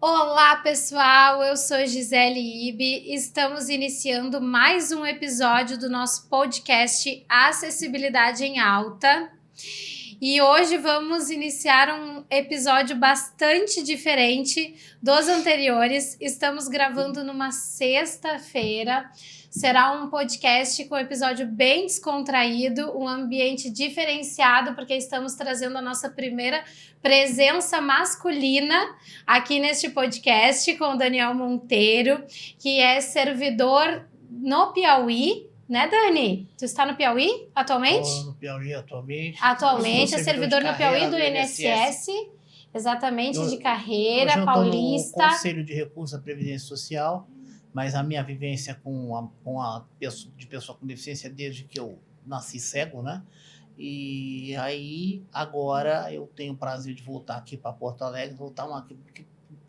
Olá, pessoal! Eu sou Gisele Ibe. Estamos iniciando mais um episódio do nosso podcast Acessibilidade em Alta. E hoje vamos iniciar um episódio bastante diferente dos anteriores. Estamos gravando numa sexta-feira. Será um podcast com um episódio bem descontraído, um ambiente diferenciado, porque estamos trazendo a nossa primeira presença masculina aqui neste podcast com o Daniel Monteiro, que é servidor no Piauí. Né, Dani? Tu está no Piauí atualmente? Estou no Piauí atualmente. Atualmente, é servidor no Piauí do INSS. Exatamente, de carreira, paulista. Eu no Conselho de Recursos à Previdência Social, mas a minha vivência de pessoa com deficiência desde que eu nasci cego, né? E aí, agora, eu tenho o prazer de voltar aqui para Porto Alegre,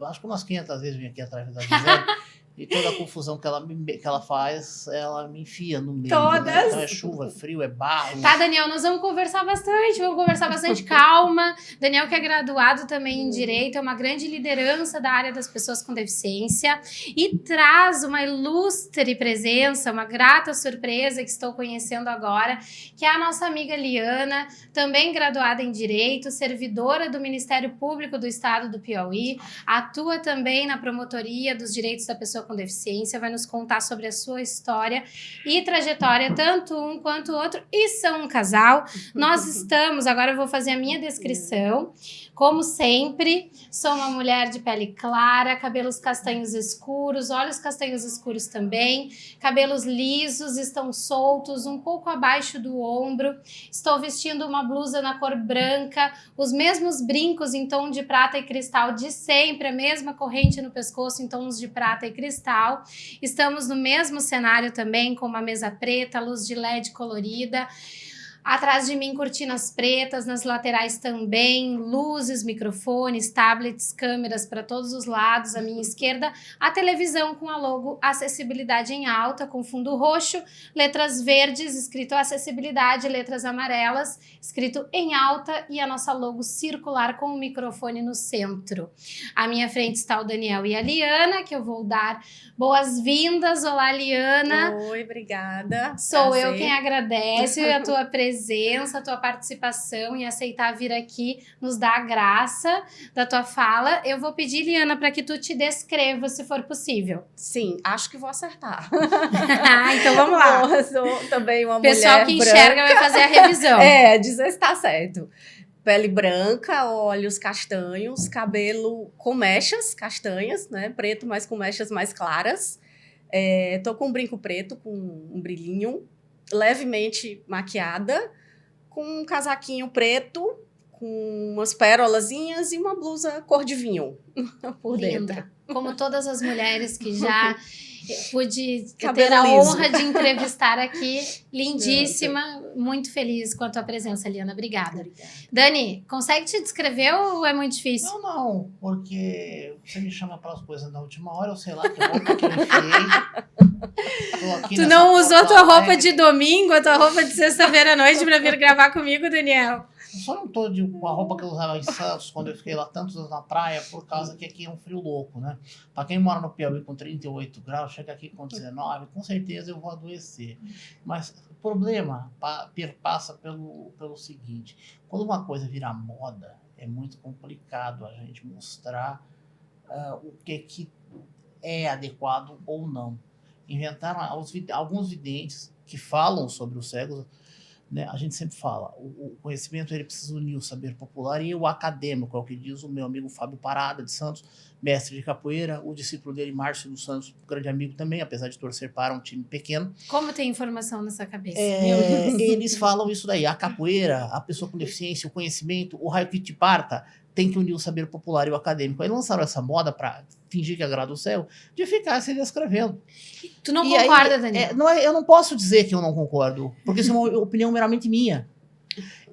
acho que umas 500 vezes vim aqui atrás da Gisele. E toda a confusão que ela faz, ela me enfia no meio. Todas. Né? Então é chuva, é frio, é barro. Tá, Daniel, nós vamos conversar bastante, calma. Daniel, que é graduado também em Direito, é uma grande liderança da área das pessoas com deficiência e traz uma ilustre presença, uma grata surpresa que estou conhecendo agora, que é a nossa amiga Liana, também graduada em Direito, servidora do Ministério Público do Estado do Piauí, atua também na Promotoria dos Direitos da Pessoa com Deficiência, vai nos contar sobre a sua história e trajetória, tanto um quanto o outro, e são um casal. Nós estamos, agora eu vou fazer a minha descrição, como sempre, sou uma mulher de pele clara, cabelos castanhos escuros, olhos castanhos escuros também, cabelos lisos, estão soltos, um pouco abaixo do ombro, estou vestindo uma blusa na cor branca, os mesmos brincos em tom de prata e cristal de sempre, a mesma corrente no pescoço em tons de prata e cristal, estamos no mesmo cenário também, com uma mesa preta, luz de LED colorida, atrás de mim cortinas pretas, nas laterais também, luzes, microfones, tablets, câmeras para todos os lados, à minha esquerda, a televisão com a logo Acessibilidade em Alta, com fundo roxo, letras verdes, escrito Acessibilidade, letras amarelas, escrito em alta e a nossa logo circular com o microfone no centro. À minha frente está o Daniel e a Liana, que eu vou dar boas-vindas. Olá, Liana. Oi, obrigada. Sou eu quem agradece a tua presença, a tua participação e aceitar vir aqui nos dar a graça da tua fala. Eu vou pedir, Liana, para que tu te descreva, se for possível. Sim, acho que vou acertar. Então vamos lá. Eu sou também uma Pessoal mulher que enxerga branca. vai fazer a revisão. Dizer se tá certo. Pele branca, olhos castanhos, cabelo com mechas castanhas, né? Preto, mas com mechas mais claras. Tô com um brinco preto, com um brilhinho, levemente maquiada, com um casaquinho preto, com umas pérolazinhas e uma blusa cor de vinho por Linda. dentro. Como todas as mulheres que já pude ter Cabelo a liso. honra de entrevistar aqui. Lindíssima, muito feliz com a tua presença, Liana. Obrigada. Dani, consegue te descrever ou é muito difícil? Não, porque você me chama para as coisas na última hora, eu sei lá que roupa que eu enfiei. Tu não usou tua roupa de domingo, a tua roupa de sexta-feira à noite para vir gravar comigo, Daniel? Eu só não tô com a roupa que eu usava em Santos, quando eu fiquei lá tantos anos na praia, por causa que aqui é um frio louco, né? Para quem mora no Piauí com 38 graus, chega aqui com 19, com certeza eu vou adoecer. Mas o problema passa pelo seguinte, quando uma coisa vira moda, é muito complicado a gente mostrar o que é adequado ou não. Inventaram alguns videntes que falam sobre os cegos, né? A gente sempre fala, o conhecimento ele precisa unir o saber popular e o acadêmico, é o que diz o meu amigo Fábio Parada de Santos, mestre de capoeira, o discípulo dele, Márcio dos Santos, grande amigo também, apesar de torcer para um time pequeno. Como tem informação nessa cabeça? Eles falam isso daí, a capoeira, a pessoa com deficiência, o conhecimento, o raio que te parta, tem que unir o saber popular e o acadêmico. Aí lançaram essa moda para fingir que agrada o céu, de ficar se descrevendo. Tu não concorda, Daniel? Eu não posso dizer que eu não concordo, porque isso é uma opinião meramente minha.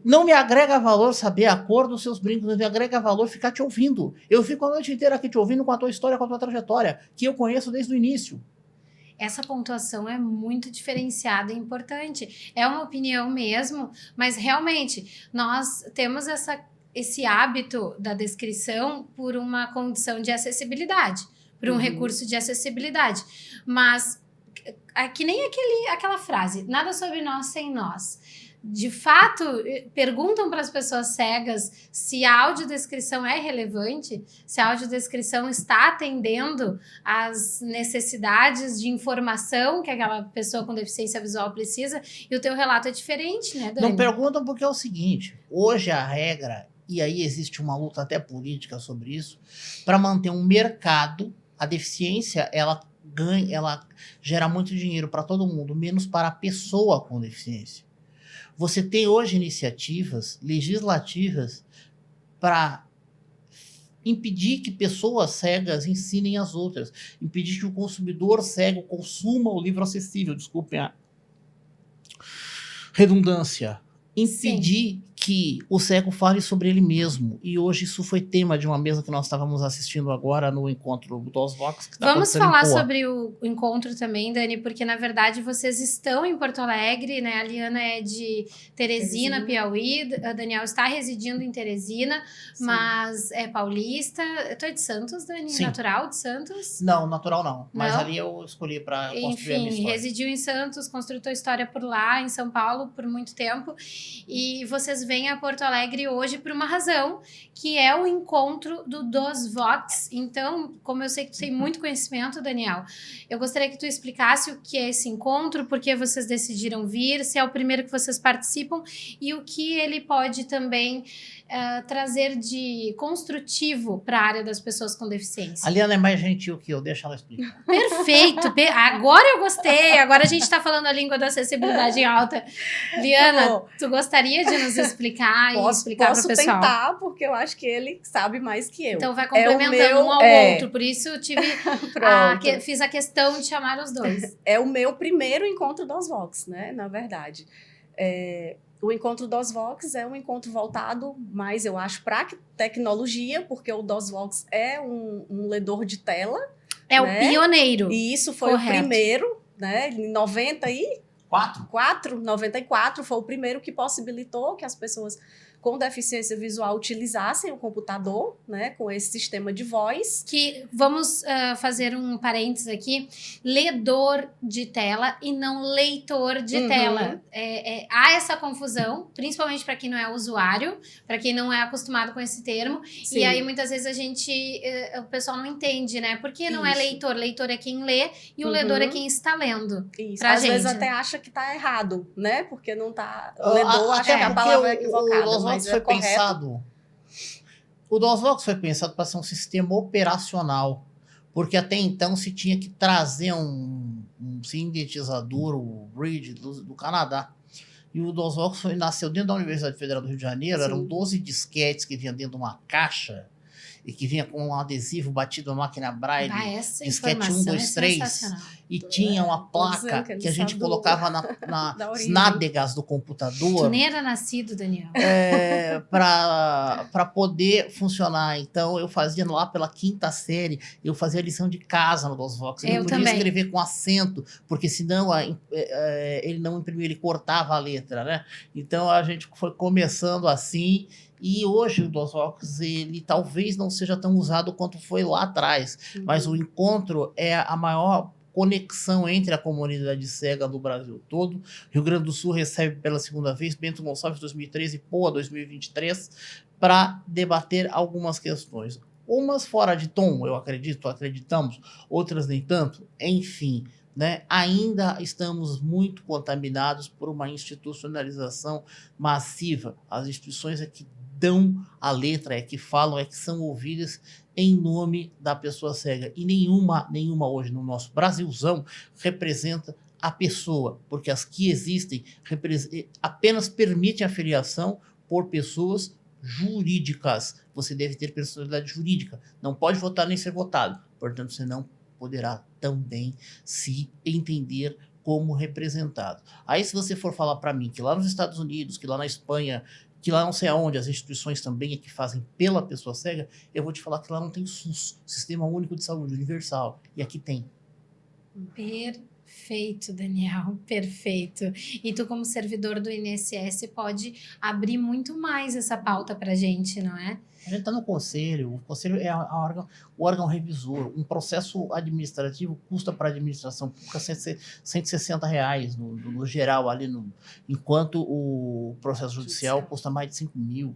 Não me agrega valor saber a cor dos seus brincos, não me agrega valor ficar te ouvindo. Eu fico a noite inteira aqui te ouvindo com a tua história, com a tua trajetória, que eu conheço desde o início. Essa pontuação é muito diferenciada e importante. É uma opinião mesmo, mas realmente nós temos esse hábito da descrição por uma condição de acessibilidade, por um recurso de acessibilidade. Mas, que nem aquela frase, nada sobre nós sem nós. De fato, perguntam para as pessoas cegas se a audiodescrição é relevante, se a audiodescrição está atendendo às necessidades de informação que aquela pessoa com deficiência visual precisa, e o teu relato é diferente, né, Dani? Não perguntam porque é o seguinte, hoje a regra, e aí existe uma luta até política sobre isso, para manter um mercado, a deficiência, ela gera muito dinheiro para todo mundo, menos para a pessoa com deficiência. Você tem hoje iniciativas legislativas para impedir que pessoas cegas ensinem as outras, impedir que o consumidor cego consuma o livro acessível, desculpem a redundância, impedir que o cego fale sobre ele mesmo. E hoje isso foi tema de uma mesa que nós estávamos assistindo agora no encontro do Osvox. Vamos falar sobre o encontro também, Dani, porque na verdade vocês estão em Porto Alegre, né? A Liana é de Teresina, Piauí, a Daniel está residindo em Teresina, sim, mas é paulista. Tu é de Santos, Dani? Sim. Natural de Santos? Não, natural não. Mas ali eu escolhi para construir a minha história. Residiu em Santos, construiu tua história por lá, em São Paulo, por muito tempo. E vocês vêm a Porto Alegre hoje por uma razão, que é o encontro do DOSVox. Então, como eu sei que tu tem muito conhecimento, Daniel, eu gostaria que tu explicasse o que é esse encontro, por que vocês decidiram vir, se é o primeiro que vocês participam e o que ele pode também trazer de construtivo para a área das pessoas com deficiência. A Liana é mais gentil que eu, deixa ela explicar. Perfeito, agora eu gostei, agora a gente está falando a língua da acessibilidade em alta. Liana, tu gostaria de nos explicar e explicar para o pessoal? Posso tentar, porque eu acho que ele sabe mais que eu. Então vai complementando um ao outro, por isso eu tive fiz a questão de chamar os dois. É o meu primeiro encontro do Osvox, né, na verdade. O encontro do DOSVox é um encontro voltado mais, eu acho, para tecnologia, porque o DOSVox é um ledor de tela. É, né? O pioneiro. E isso foi o primeiro, né? Em 94 foi o primeiro que possibilitou que as pessoas com deficiência visual utilizassem o computador, né, com esse sistema de voz. Que, vamos fazer um parênteses aqui, ledor de tela e não leitor de tela. Há essa confusão, principalmente para quem não é usuário, para quem não é acostumado com esse termo. Sim. E aí, muitas vezes, o pessoal não entende, né? Porque não é leitor. Leitor é quem lê e o ledor é quem está lendo. Isso. Às vezes até acha que está errado, né? Porque não está... O ledor acha que a palavra é equivocada. O DOSVox foi pensado para ser um sistema operacional, porque até então se tinha que trazer um sintetizador, o Bridge do Canadá. E o DOSVox nasceu dentro da Universidade Federal do Rio de Janeiro. Sim. Eram 12 disquetes que vinham dentro de uma caixa e que vinha com um adesivo batido na máquina Braille, disquete 1, 2, 3, e tinha uma placa que a gente colocava nas nádegas do computador. Tu nem era nascido, Daniel. Para poder funcionar. Então, eu fazia lá pela 5ª série, eu fazia lição de casa no DOSVox. Eu não podia escrever com acento, porque senão ele não imprimia, ele cortava a letra, né? Então, a gente foi começando assim. E hoje o DOSVox, ele talvez não seja tão usado quanto foi lá atrás, mas o encontro é a maior conexão entre a comunidade cega do Brasil todo. Rio Grande do Sul recebe pela 2ª vez Bento Gonçalves 2013 e Poa 2023 para debater algumas questões. Umas fora de tom, acreditamos, outras nem tanto, enfim. Né? Ainda estamos muito contaminados por uma institucionalização massiva. As instituições é que dão a letra, é que falam, é que são ouvidas em nome da pessoa cega. E nenhuma hoje no nosso Brasilzão representa a pessoa, porque as que existem apenas permitem a filiação por pessoas jurídicas. Você deve ter personalidade jurídica, não pode votar nem ser votado, portanto você não poderá também se entender como representado. Aí se você for falar para mim que lá nos Estados Unidos, que lá na Espanha, que lá não sei aonde, as instituições também é que fazem pela pessoa cega, eu vou te falar que lá não tem SUS, Sistema Único de Saúde Universal, e aqui tem. Perfeito, Daniel, perfeito. E tu, como servidor do INSS, pode abrir muito mais essa pauta pra gente, não é? A gente está no conselho, o conselho é o órgão revisor. Um processo administrativo custa para a administração pública R$160 no geral, ali enquanto o processo judicial custa mais de 5 mil.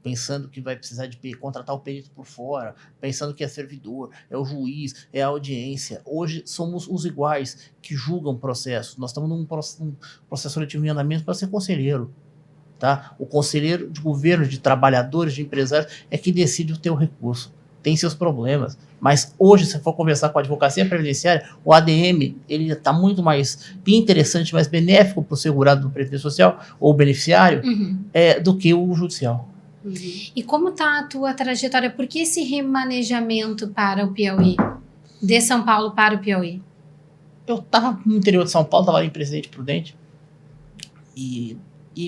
Pensando que vai precisar de contratar o perito por fora, pensando que é servidor, é o juiz, é a audiência. Hoje somos os iguais que julgam processos. Nós estamos num processo seletivo em andamento para ser conselheiro. Tá? O conselheiro de governo, de trabalhadores, de empresários, é que decide o teu recurso. Tem seus problemas. Mas hoje, se for conversar com a advocacia previdenciária, o ADM ele está muito mais interessante, mais benéfico para o segurado do Previdência Social ou o beneficiário do que o judicial. E como está a tua trajetória? Por que esse remanejamento para o Piauí? De São Paulo para o Piauí? Eu estava no interior de São Paulo, estava ali em Presidente Prudente. E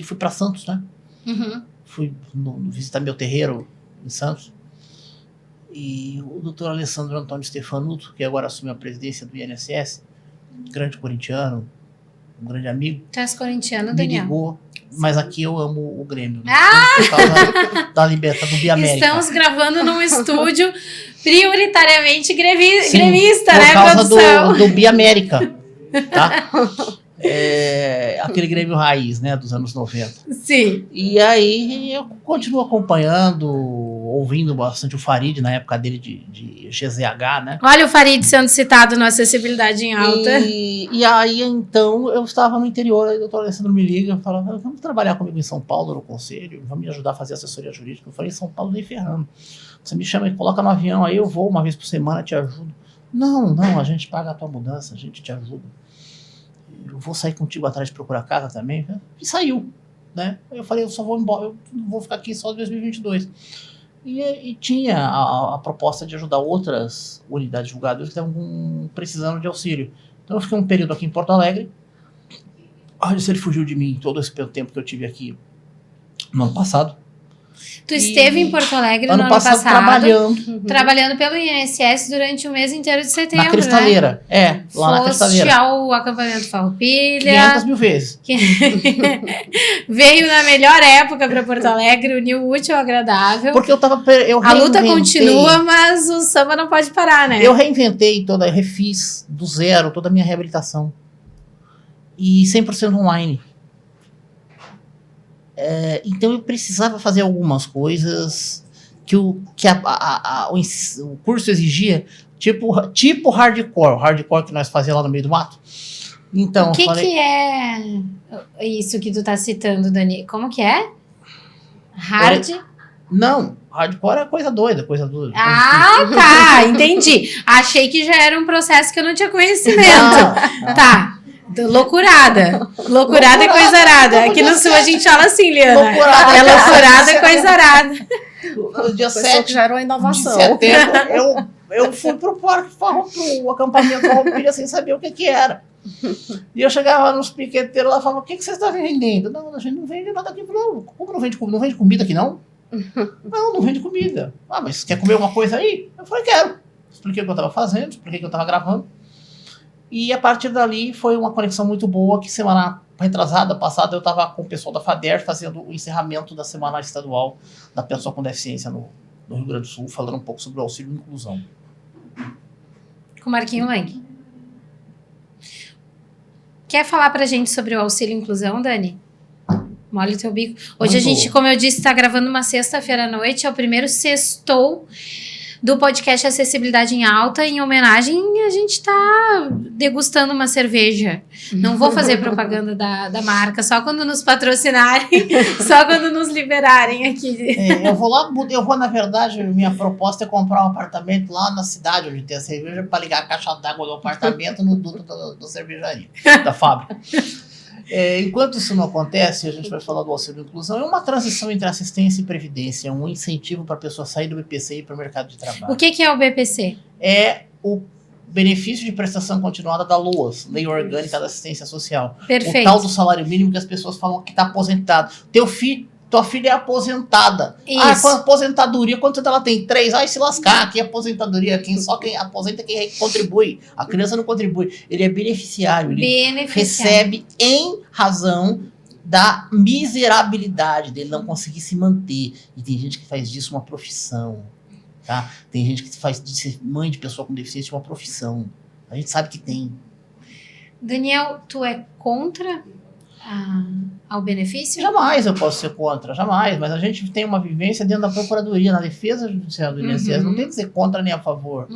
fui para Santos, né? Fui visitar meu terreiro em Santos. E o doutor Alessandro Antônio Stefanuto, que agora assumiu a presidência do INSS, grande corintiano, um grande amigo. Tu és corintiano, me Daniel? ligou. Mas aqui eu amo o Grêmio. Né? Ah! Por causa da Libertadores, do Biamérica. Estamos gravando num estúdio prioritariamente gremista, Sim, né, por causa produção? do Biamérica, tá? Aquele Grêmio raiz, né, dos anos 90. Sim. E aí eu continuo acompanhando, ouvindo bastante o Farid, na época dele de GZH, né? Olha o Farid sendo citado no Acessibilidade em Alta. E aí, então, eu estava no interior, aí o doutor Alessandro me liga e fala, vamos trabalhar comigo em São Paulo, no conselho, vamos me ajudar a fazer assessoria jurídica. Eu falei, São Paulo nem ferrando. Você me chama e coloca no avião, aí eu vou uma vez por semana, te ajudo. Não, a gente paga a tua mudança, a gente te ajuda. Eu vou sair contigo atrás de procurar casa também. E saiu, né? Eu falei, eu só vou embora, eu não vou ficar aqui só em 2022. E tinha a proposta de ajudar outras unidades julgadoras que estavam precisando de auxílio. Então eu fiquei um período aqui em Porto Alegre. Olha, se ele fugiu de mim todo esse tempo que eu tive aqui no ano passado. Tu esteve em Porto Alegre no ano passado trabalhando pelo INSS durante o mês inteiro de setembro, na Cristaleira, né? Lá na Cristaleira. Foste ao acampamento Farroupilha. 500 mil vezes. Veio na melhor época para Porto Alegre, uniu o útil ao agradável. Porque a luta continua, mas o samba não pode parar, né? Eu reinventei refiz do zero toda a minha reabilitação. E 100% online. Então eu precisava fazer algumas coisas que o curso exigia, tipo hardcore. O hardcore que nós fazíamos lá no meio do mato. Então, o que é isso que tu tá citando, Dani? Como que é? Não, hardcore é coisa doida. Ah, tá, entendi. Achei que já era um processo que eu não tinha conhecimento. Não. Tá. Loucurada e coisa arada. Aqui no Sul a gente fala assim, Liana. Loucurada e coisa arada. No dia 7 já era uma inovação. De setembro, eu fui pro parque, pro acampamento Farroupilha sem saber o que era. E eu chegava nos piqueteiros lá e falava, o que vocês estão vendendo? Não, a gente não vende nada aqui. Não, como não vende comida? Não vende comida aqui, não? Não vende comida. Ah, mas quer comer alguma coisa aí? Eu falei, quero. Expliquei o que eu estava fazendo, expliquei o que eu estava gravando. E a partir dali foi uma conexão muito boa, que semana retrasada, passada, eu estava com o pessoal da FADER fazendo o encerramento da Semana Estadual da Pessoa com Deficiência no Rio Grande do Sul, falando um pouco sobre o auxílio e inclusão. Com o Marquinho Lang. Quer falar pra gente sobre o auxílio e inclusão, Dani? Molha o teu bico. Hoje a gente, como eu disse, está gravando uma sexta-feira à noite, é o primeiro sextou do podcast Acessibilidade em Alta. Em homenagem, a gente tá degustando uma cerveja. Não vou fazer propaganda da marca, só quando nos patrocinarem, só quando nos liberarem aqui. Eu vou, na verdade, minha proposta é comprar um apartamento lá na cidade onde tem a cerveja para ligar a caixa d'água do apartamento no duto da cervejaria, da fábrica. Enquanto isso não acontece, a gente vai falar do auxílio e inclusão. É uma transição entre assistência e previdência, é um incentivo para a pessoa sair do BPC e ir para o mercado de trabalho. O que é o BPC? É o benefício de prestação continuada da LOAS, Lei Orgânica da Assistência Social. Perfeito. O tal do salário mínimo que as pessoas falam que está aposentado. Teu filho tua filha é aposentada. Isso. Com a aposentadoria, quanto ela tem? 3. Se lascar, aqui é aposentadoria, quem aposenta é quem contribui. A criança não contribui. Ele é beneficiário, ele recebe em razão da miserabilidade dele não conseguir se manter. E tem gente que faz disso uma profissão, tá? Tem gente que faz de ser mãe de pessoa com deficiência uma profissão. A gente sabe que tem. Daniel, tu é contra ao benefício? Jamais eu posso ser contra, jamais. Mas a gente tem uma vivência dentro da Procuradoria, na defesa judicial do INSS. Não tem que ser contra nem a favor.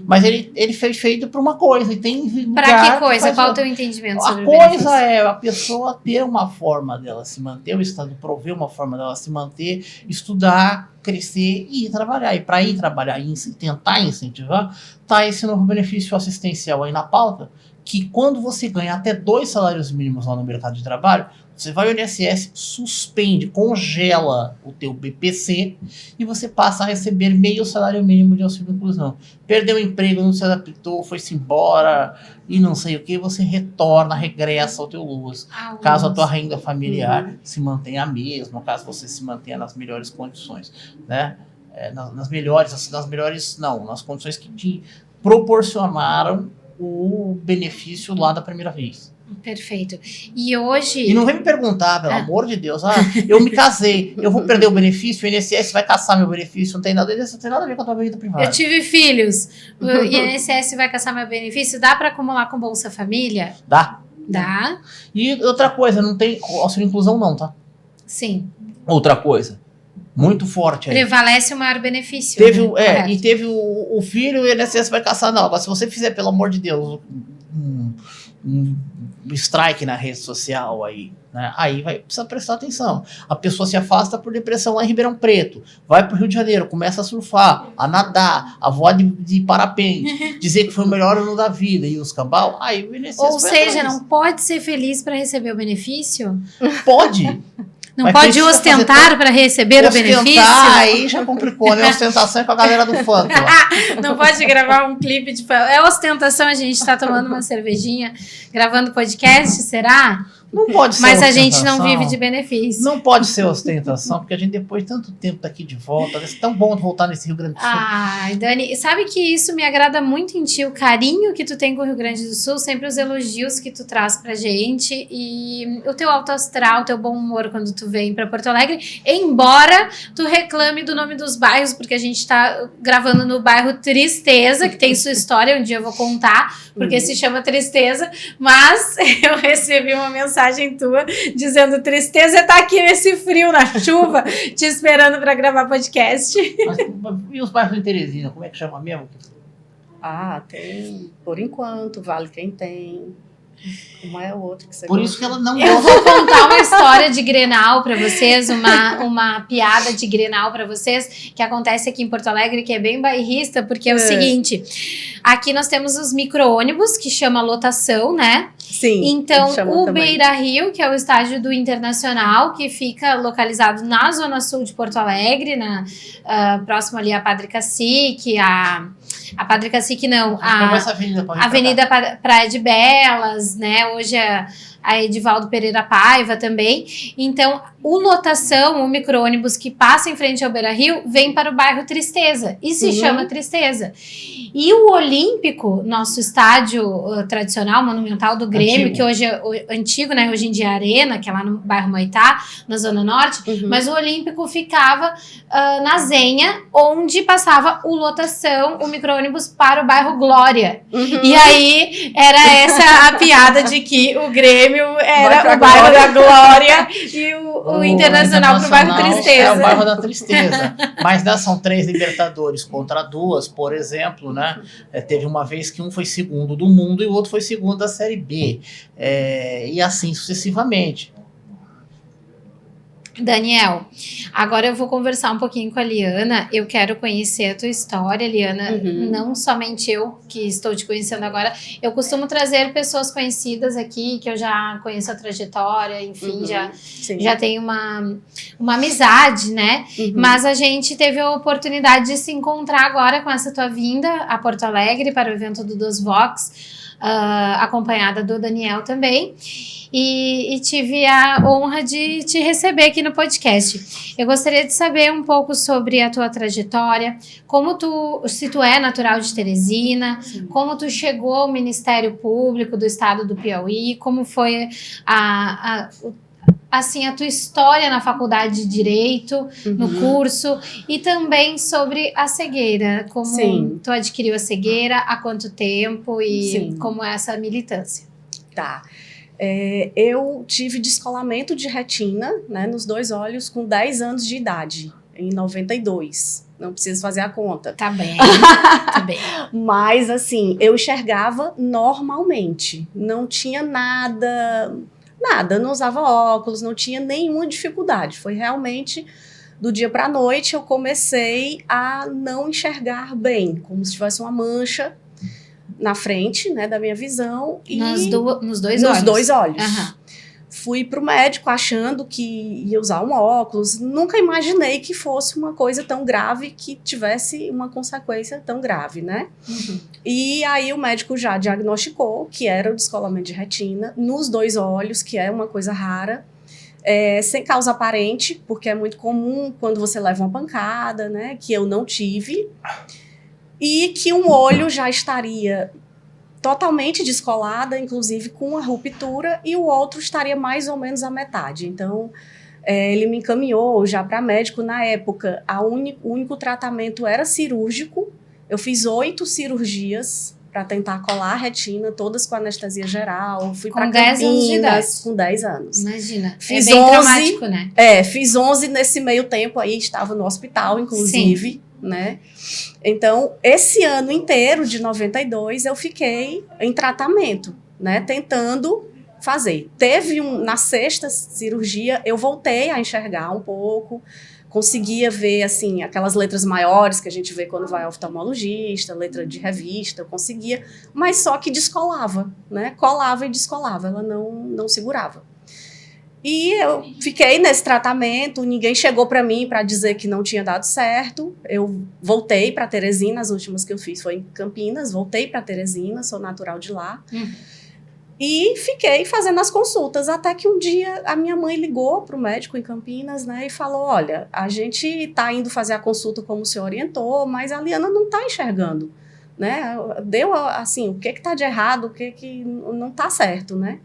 Mas ele foi feito por uma coisa. E tem para que coisa? Qual é o teu entendimento sobre a coisa é a pessoa ter uma forma dela se manter, o Estado prover uma forma dela se manter, estudar, crescer e ir trabalhar. E para ir trabalhar e tentar incentivar, tá esse novo benefício assistencial aí na pauta, que quando você ganha até 2 salários mínimos lá no mercado de trabalho, você vai ao INSS, suspende, congela o teu BPC e você passa a receber meio salário mínimo de auxílio inclusão. Perdeu o emprego, não se adaptou, foi-se embora e não sei o que, você regressa ao teu LUAS. Caso a tua renda familiar se mantenha a mesma, caso você se mantenha nas melhores condições, né? Nas condições que te proporcionaram o benefício lá da primeira vez. Perfeito. E hoje... E não vem me perguntar, pelo amor de Deus, eu me casei, eu vou perder o benefício, o INSS vai caçar meu benefício, não tem nada a ver com a tua vida privada. Eu tive filhos, o INSS vai caçar meu benefício, dá para acumular com Bolsa Família? Dá. E outra coisa, não tem auxílio inclusão não, tá? Sim. Outra coisa, muito forte aí. Prevalece o maior benefício. E teve o filho, o INSS vai caçar, não. Agora, se você fizer, pelo amor de Deus, um strike na rede social aí, né? Aí vai precisar prestar atenção. A pessoa se afasta por depressão lá em Ribeirão Preto, vai pro Rio de Janeiro, começa a surfar, a nadar, a voar de parapente, dizer que foi o melhor ano da vida e os cambal, aí o INSS Ou seja, não pode ser feliz para receber o benefício? Pode. Não pode ostentar para receber o benefício? Aí já complicou, né? Ostentação é com a galera do funk lá. Não pode gravar um clipe de... É ostentação, a gente tá tomando uma cervejinha, gravando podcast, será? Não pode ser Mas a gente não vive de benefício. Não pode ser ostentação, porque a gente depois de tanto tempo tá aqui de volta, é tão bom voltar nesse Rio Grande do Sul. Ai, Dani, sabe que isso me agrada muito em ti, o carinho que tu tem com o Rio Grande do Sul, sempre os elogios que tu traz pra gente e o teu alto astral, o teu bom humor quando tu vem pra Porto Alegre, embora tu reclame do nome dos bairros, porque a gente tá gravando no bairro Tristeza, que tem sua história, um dia eu vou contar, porque se chama Tristeza, mas eu recebi uma mensagem tua dizendo: Tristeza tá aqui nesse frio, na chuva, te esperando para gravar podcast. E os bairros de Teresina, como é que chama mesmo? Tem, por enquanto, Vale Quem Tem. Como é o outro que você Por isso que ela não Eu vou contar uma história de Grenal pra vocês, uma piada de Grenal pra vocês, que acontece aqui em Porto Alegre, que é bem bairrista, porque é o seguinte, aqui nós temos os micro-ônibus, que chama lotação, né? Sim. Então, o Beira Rio, que é o estádio do Internacional, que fica localizado na zona sul de Porto Alegre, próximo ali a Padre Cacique, a Padre Cacique não, a Avenida Praia de Belas, né? Hoje a Edivaldo Pereira Paiva também. Então, o lotação, o micro-ônibus que passa em frente ao Beira Rio, vem para o bairro Tristeza e se chama Tristeza. E o Olímpico, nosso estádio tradicional, monumental do Grêmio, que hoje é antigo, né? Hoje em dia é Arena, que é lá no bairro Moitá, na Zona Norte, mas o Olímpico ficava na Zenha, onde passava o lotação, o micro-ônibus para o bairro Glória. E aí, era essa a piada de que o Grêmio era o bairro da Glória e o Internacional para o bairro Tristeza. É o bairro da Tristeza. Mas são 3 Libertadores contra 2, por exemplo, né? Teve uma vez que um foi segundo do mundo e o outro foi segundo da Série B. E assim sucessivamente. Daniel, agora eu vou conversar um pouquinho com a Liana. Eu quero conhecer a tua história, Liana. Não somente eu que estou te conhecendo agora. Eu costumo trazer pessoas conhecidas aqui, que eu já conheço a trajetória, enfim, já tenho uma amizade, né? Mas a gente teve a oportunidade de se encontrar agora com essa tua vinda a Porto Alegre para o evento do Dos Vox. acompanhada do Daniel também. E tive a honra de te receber aqui no podcast. Eu gostaria de saber um pouco sobre a tua trajetória, se tu é natural de Teresina, Sim. como tu chegou ao Ministério Público do Estado do Piauí, como foi a tua história na faculdade de Direito, no curso, e também sobre a cegueira, como Sim. tu adquiriu a cegueira, há quanto tempo e Sim. como é essa militância. Tá. Eu tive descolamento de retina, né, nos 2 olhos com 10 anos de idade, em 92. Não preciso fazer a conta. Tá bem, tá bem. Mas, assim, eu enxergava normalmente. Não tinha nada, não usava óculos, não tinha nenhuma dificuldade. Foi realmente, do dia para a noite, eu comecei a não enxergar bem, como se tivesse uma mancha na frente, né, da minha visão. E Nos dois nos olhos? 2 olhos. Aham. Fui para o médico achando que ia usar um óculos. Nunca imaginei que fosse uma coisa tão grave, que tivesse uma consequência tão grave, né? E aí o médico já diagnosticou que era o descolamento de retina nos 2 olhos, que é uma coisa rara, sem causa aparente, porque é muito comum quando você leva uma pancada, né? Que eu não tive. E que um olho já estaria totalmente descolada, inclusive com uma ruptura, e o outro estaria mais ou menos à metade. Então, ele me encaminhou já para médico. Na época, o único tratamento era cirúrgico. Eu fiz 8 cirurgias para tentar colar a retina, todas com anestesia geral. Fui para Campinas 10 anos de idade. com 10 anos. Imagina, Fiz é bem 11, traumático, né? Fiz 11 nesse meio tempo aí, estava no hospital, inclusive, né? Então, esse ano inteiro, de 92, eu fiquei em tratamento, né? Tentando fazer. Na 6ª cirurgia, eu voltei a enxergar um pouco, conseguia ver, assim, aquelas letras maiores que a gente vê quando vai ao oftalmologista, letra de revista, eu conseguia, mas só que descolava, né? Colava e descolava, ela não segurava. E eu fiquei nesse tratamento, ninguém chegou para mim para dizer que não tinha dado certo. Eu voltei para Teresina, as últimas que eu fiz foi em Campinas, voltei para Teresina, sou natural de lá. E fiquei fazendo as consultas, até que um dia a minha mãe ligou para o médico em Campinas, né, e falou: olha, a gente está indo fazer a consulta como o senhor orientou, mas a Liana não está enxergando, né? Deu, assim, o que está de errado, o que não está certo, né?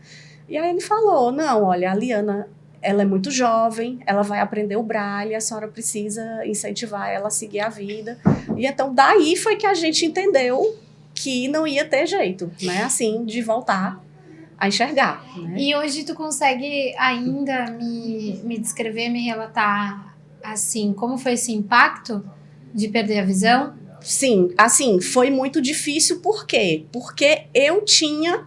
E aí ele falou: não, olha, a Liana, ela é muito jovem, ela vai aprender o braille, a senhora precisa incentivar ela a seguir a vida. E então daí foi que a gente entendeu que não ia ter jeito, né, assim, de voltar a enxergar, né? E hoje tu consegue ainda me descrever, me relatar, assim, como foi esse impacto de perder a visão? Sim, assim, foi muito difícil. Por quê? Porque eu tinha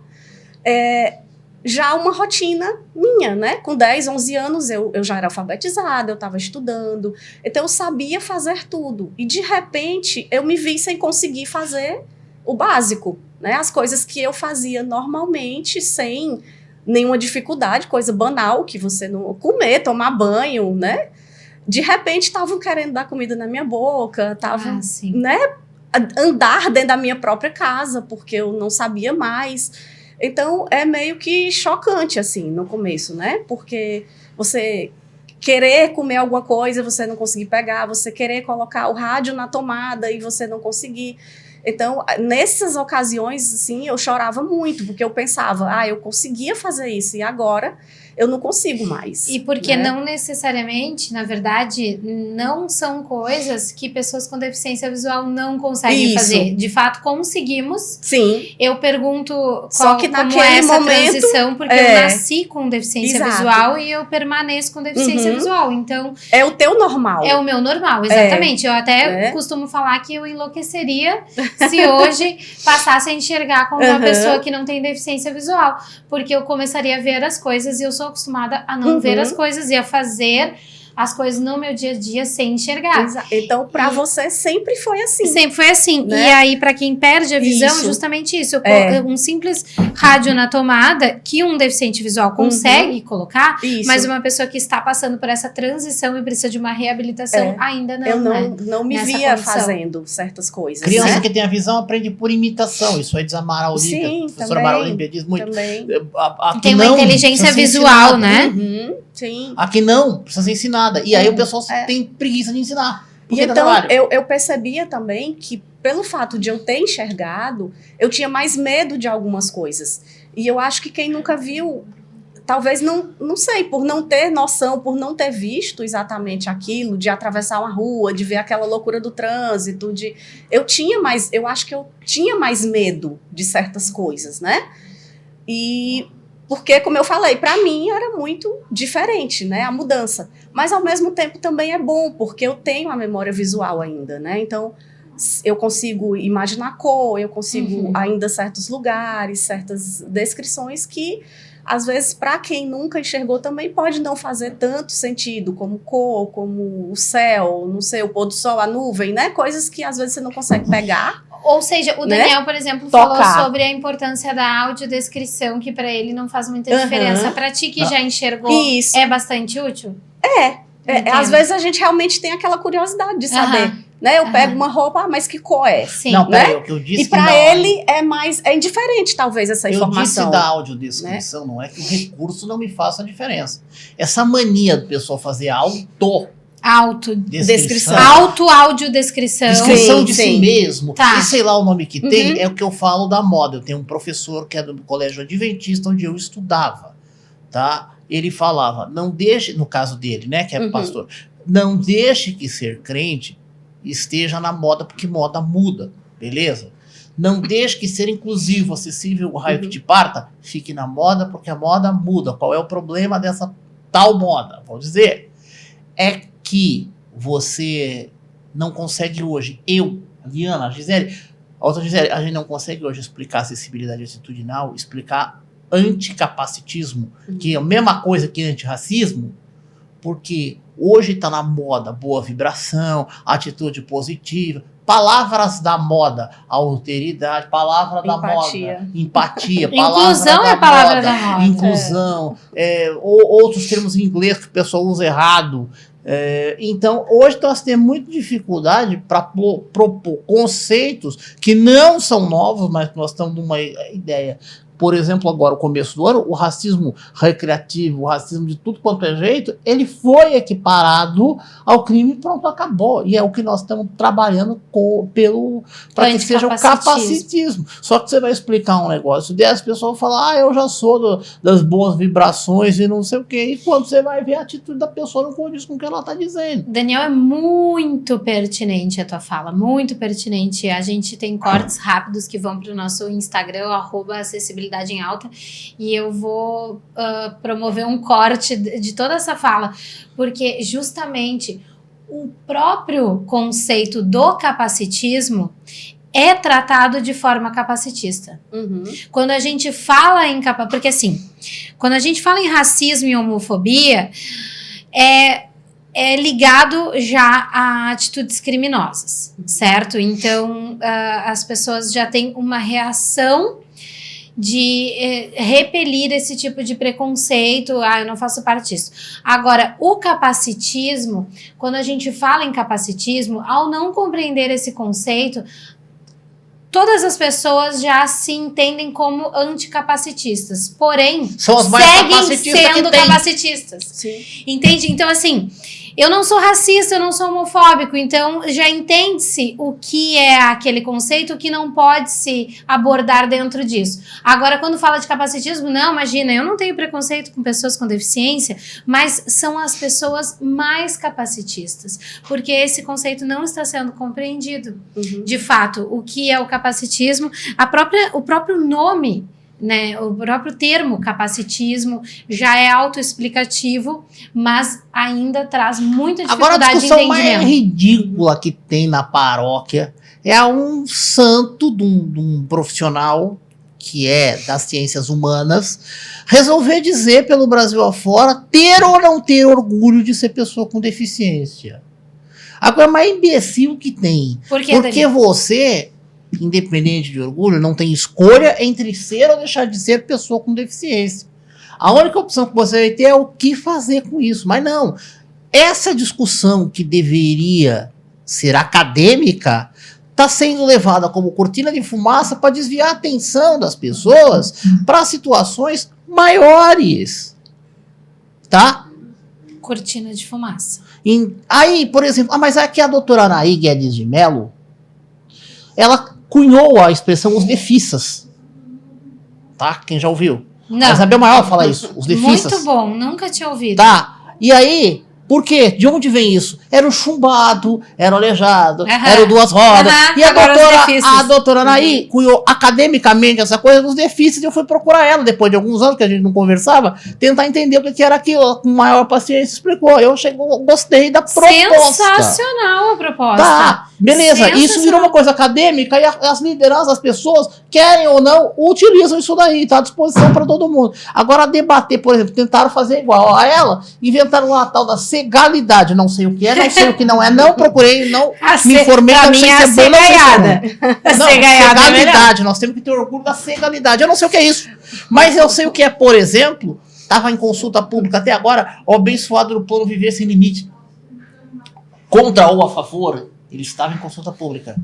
já uma rotina minha, né? Com 10, 11 anos eu já era alfabetizada, eu estava estudando, então eu sabia fazer tudo. E de repente eu me vi sem conseguir fazer o básico, né? As coisas que eu fazia normalmente, sem nenhuma dificuldade, coisa banal, que você não... Comer, tomar banho, né? De repente estavam querendo dar comida na minha boca, estavam, né? Andar dentro da minha própria casa, porque eu não sabia mais. Então, é meio que chocante, assim, no começo, né? Porque você querer comer alguma coisa, você não conseguir pegar, você querer colocar o rádio na tomada e você não conseguir. Então, nessas ocasiões, assim, eu chorava muito, porque eu pensava, eu conseguia fazer isso, e agora eu não consigo mais. E porque, né? Não necessariamente, na verdade, não são coisas que pessoas com deficiência visual não conseguem fazer. De fato, conseguimos. Sim. Eu pergunto Só que como é essa momento, transição, porque eu nasci com deficiência visual e eu permaneço com deficiência visual. Então, é o teu normal. É o meu normal, exatamente. Eu até costumo falar que eu enlouqueceria se hoje passasse a enxergar como uma pessoa que não tem deficiência visual. Porque eu começaria a ver as coisas e eu sou acostumada a não ver as coisas e a fazer as coisas no meu dia a dia sem enxergar. Então, para você sempre foi assim. Sempre foi assim. Né? E aí, para quem perde a visão, Isso. justamente isso. Um simples rádio na tomada, que um deficiente visual consegue colocar, Isso. mas uma pessoa que está passando por essa transição e precisa de uma reabilitação, ainda não. Eu né? não me Nessa via condição. fazendo certas coisas. Criança né? que tem a visão aprende por imitação. Isso aí diz a Mara Olímpia. Sim, A professora também, Mara Olímpia diz muito. Também. Tem uma inteligência visual, né? Uhum, sim. Aqui não, precisa ser ensinada. E aí o pessoal tem preguiça de ensinar. E então, eu percebia também que, pelo fato de eu ter enxergado, eu tinha mais medo de algumas coisas. E eu acho que quem nunca viu, talvez não sei, por não ter noção, por não ter visto exatamente aquilo, de atravessar uma rua, de ver aquela loucura do trânsito, eu acho que eu tinha mais medo de certas coisas, né? E porque, como eu falei, para mim era muito diferente, né, a mudança. Mas, ao mesmo tempo, também é bom, porque eu tenho a memória visual ainda, né? Então, eu consigo imaginar cor, eu consigo ainda certos lugares, certas descrições que, às vezes, para quem nunca enxergou, também pode não fazer tanto sentido, como cor, como o céu, não sei, o pôr do sol, a nuvem, né? Coisas que, às vezes, você não consegue pegar. Ou seja, o Daniel, por exemplo, falou sobre a importância da audiodescrição, que para ele não faz muita diferença. Para ti que já enxergou, é bastante útil? Às vezes a gente realmente tem aquela curiosidade de saber. Né? Eu pego uma roupa, mas que cor é? Sim. Não, peraí, o que eu disse. E para ele é indiferente, talvez, essa informação. Eu disse da audiodescrição, né? Não é que o recurso não me faça diferença. Essa mania do pessoal fazer Autodescrição. Auto-audiodescrição. Descrição de si mesmo. Tá. E sei lá o nome que tem, é o que eu falo da moda. Eu tenho um professor que é do Colégio Adventista, onde eu estudava, tá? Ele falava, não deixe, no caso dele, né, que é pastor, não deixe que ser crente esteja na moda, porque moda muda, beleza? Não deixe que ser inclusivo, acessível, o raio que te parta, fique na moda, porque a moda muda. Qual é o problema dessa tal moda? Vou dizer, é que você não consegue hoje, a Liana, a Gisele, a gente não consegue hoje explicar acessibilidade atitudinal, explicar anticapacitismo, que é a mesma coisa que antirracismo, porque hoje está na moda boa vibração, atitude positiva, palavras da moda, alteridade, palavra da moda, empatia, inclusão é a palavra da moda. Inclusão, outros termos em inglês que o pessoal usa errado. Então, hoje nós temos muita dificuldade para propor conceitos que não são novos, mas nós estamos numa ideia. Por exemplo, agora, o começo do ano, o racismo recreativo, o racismo de tudo quanto é jeito, ele foi equiparado ao crime e pronto, acabou. E é o que nós estamos trabalhando para que seja o capacitismo. Só que você vai explicar um negócio desse, as pessoas vão falar, eu já sou das boas vibrações e não sei o quê. E quando você vai ver a atitude da pessoa, não condiz com o que ela está dizendo. Daniel, é muito pertinente a tua fala, muito pertinente. A gente tem cortes rápidos que vão para o nosso Instagram, @acessibilidade em alta, e eu vou promover um corte de toda essa fala, porque justamente o próprio conceito do capacitismo é tratado de forma capacitista. Quando a gente fala em porque assim, quando a gente fala em racismo e homofobia, é ligado já a atitudes criminosas, certo? Então, as pessoas já têm uma reação de repelir esse tipo de preconceito, eu não faço parte disso. Agora, o capacitismo, quando a gente fala em capacitismo, ao não compreender esse conceito, todas as pessoas já se entendem como anticapacitistas, porém, seguem sendo capacitistas. Sim. Entende? Então, assim, eu não sou racista, eu não sou homofóbico, então já entende-se o que é aquele conceito, o que não pode se abordar dentro disso. Agora, quando fala de capacitismo, não, imagina, eu não tenho preconceito com pessoas com deficiência, mas são as pessoas mais capacitistas, porque esse conceito não está sendo compreendido. De fato, o que é o capacitismo, o próprio nome, né, o próprio termo capacitismo já é autoexplicativo, mas ainda traz muita dificuldade de entendimento. Agora, a discussão mais ridícula que tem na paróquia é um santo de um profissional que é das ciências humanas, resolver dizer pelo Brasil afora ter ou não ter orgulho de ser pessoa com deficiência. Agora, mais imbecil que tem. Porque você, independente de orgulho, não tem escolha entre ser ou deixar de ser pessoa com deficiência. A única opção que você vai ter é o que fazer com isso. Mas não. Essa discussão que deveria ser acadêmica está sendo levada como cortina de fumaça para desviar a atenção das pessoas para situações maiores. Tá? Cortina de fumaça. Aí, por exemplo, mas aqui a doutora Anaí Guedes de Mello, ela cunhou a expressão os defissas. Tá? Quem já ouviu? Não. A Isabel Maior fala isso, os defissas. Muito bom, nunca tinha ouvido. Tá, e aí, por quê? De onde vem isso? Era o chumbado, era o aleijado, era o duas rodas. E a doutora Anaí cunhou academicamente essa coisa dos defícitos, e eu fui procurar ela, depois de alguns anos que a gente não conversava, tentar entender o que era aquilo. Ela, com maior paciência, explicou. Eu gostei da proposta. Sensacional a proposta. Tá, beleza. Isso virou uma coisa acadêmica e as lideranças, as pessoas, querem ou não, utilizam isso daí, tá à disposição para todo mundo. Agora, debater, por exemplo, tentaram fazer igual a ela, inventaram uma tal da legalidade, não sei o que é, não sei o que não é, não procurei, não me informei, não sei se é bom, não sei legalidade, nós temos que ter orgulho da legalidade. Eu não sei o que é isso, mas eu sei o que é, por exemplo, estava em consulta pública até agora, o abençoado do plano Viver Sem Limite, contra ou a favor, ele estava em consulta pública.